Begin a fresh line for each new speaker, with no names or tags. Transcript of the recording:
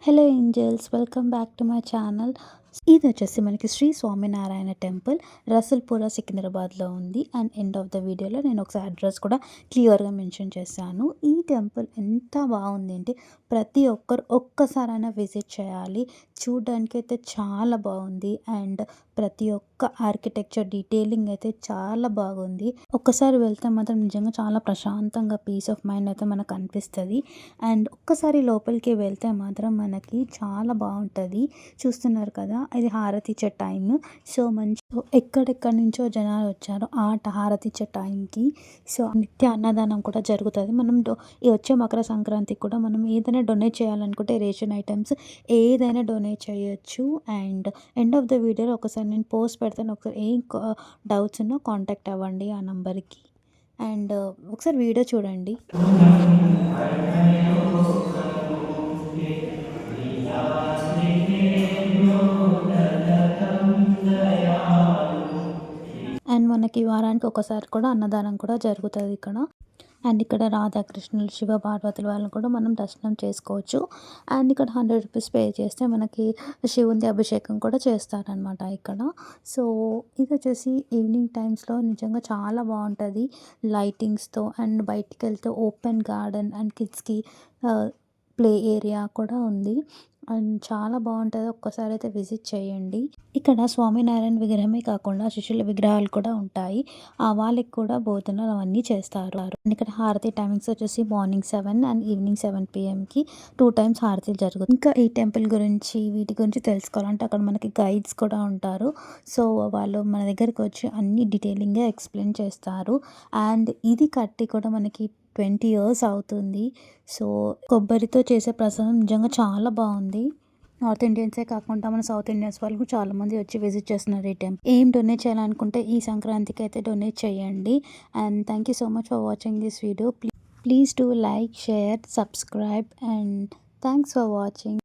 Hello angels, welcome back to my channel. ఇది వచ్చేసి మనకి శ్రీ స్వామినారాయణ టెంపుల్ రసూల్పుర సికింద్రాబాద్లో ఉంది. అండ్ ఎండ్ ఆఫ్ ద వీడియోలో నేను ఒకసారి అడ్రస్ కూడా క్లియర్గా మెన్షన్ చేశాను. ఈ టెంపుల్ ఎంత బాగుంది అంటే ప్రతి ఒక్కరు ఒక్కసారైనా విజిట్ చేయాలి. చూడడానికి అయితే చాలా బాగుంది. అండ్ ప్రతి ఒక్క ఆర్కిటెక్చర్ డీటెయిలింగ్ అయితే చాలా బాగుంది. ఒక్కసారి వెళ్తే మాత్రం నిజంగా చాలా ప్రశాంతంగా పీస్ ఆఫ్ మైండ్ అయితే మనకు అనిపిస్తుంది. అండ్ ఒక్కసారి లోపలికి వెళ్తే మాత్రం మనకి చాలా బాగుంటుంది. చూస్తున్నారు కదా, ఇది హారతి ఇచ్చే టైం. సో మంచి ఎక్కడెక్కడి నుంచో జనాలు వచ్చారు హారతి ఇచ్చే టైంకి. సో నిత్య అన్నదానం కూడా జరుగుతుంది. మనం ఈ వచ్చే మకర సంక్రాంతికి కూడా మనం ఏదైనా డొనేట్ చేయాలనుకుంటే రేషన్ ఐటమ్స్ ఏదైనా డొనేట్ చేయొచ్చు. అండ్ ఎండ్ ఆఫ్ ద వీడియోలో ఒకసారి నేను పోస్ట్ పెడతాను. ఒకసారి ఏం డౌట్స్ ఉన్నా కాంటాక్ట్ అవ్వండి ఆ నంబర్కి. అండ్ ఒకసారి వీడియో చూడండి. అండ్ మనకి వారానికి ఒకసారి కూడా అన్నదానం కూడా జరుగుతుంది ఇక్కడ. అండ్ ఇక్కడ రాధాకృష్ణులు, శివ పార్వతుల వాళ్ళని కూడా మనం దర్శనం చేసుకోవచ్చు. అండ్ ఇక్కడ 100 రూపీస్ పే చేస్తే మనకి శివుని అభిషేకం కూడా చేస్తారనమాట ఇక్కడ. సో ఇది వచ్చేసి ఈవినింగ్ టైమ్స్లో నిజంగా చాలా బాగుంటుంది లైటింగ్స్తో. అండ్ బయటికి వెళ్తే ఓపెన్ గార్డెన్ అండ్ కిడ్స్కి ప్లే ఏరియా కూడా ఉంది. అండ్ చాలా బాగుంటుంది. ఒక్కసారి అయితే విజిట్ చేయండి. ఇక్కడ స్వామినారాయణ విగ్రహమే కాకుండా శిష్యుల విగ్రహాలు కూడా ఉంటాయి. వాళ్ళకి కూడా భోజనాలు అవన్నీ చేస్తారు. ఇక్కడ హారతి టైమింగ్స్ వచ్చేసి మార్నింగ్ 7 అండ్ ఈవినింగ్ 7 PMకి 2 టైమ్స్ హారతి జరుగుతుంది. ఇంకా ఈ టెంపుల్ గురించి వీటి గురించి తెలుసుకోవాలంటే అక్కడ మనకి గైడ్స్ కూడా ఉంటారు. సో వాళ్ళు మన దగ్గరకు వచ్చి అన్ని డీటెయిలింగ్గా ఎక్స్ప్లెయిన్ చేస్తారు. అండ్ ఇది కట్టి కూడా మనకి 20 years అవుతుంది. సో కొబ్బరితో చేసే ప్రసాదం నిజంగా చాలా బాగుంది. నార్త్ ఇండియన్సే కాకుండా మన సౌత్ ఇండియన్స్ వాళ్ళు కూడా చాలామంది వచ్చి విజిట్ చేస్తున్నారు ఈ టెంపుల్. ఏం డొనేట్ చేయాలనుకుంటే ఈ సంక్రాంతికి అయితే డొనేట్ చేయండి. And thank you so much for watching this video. Please do like, share, subscribe and thanks for watching.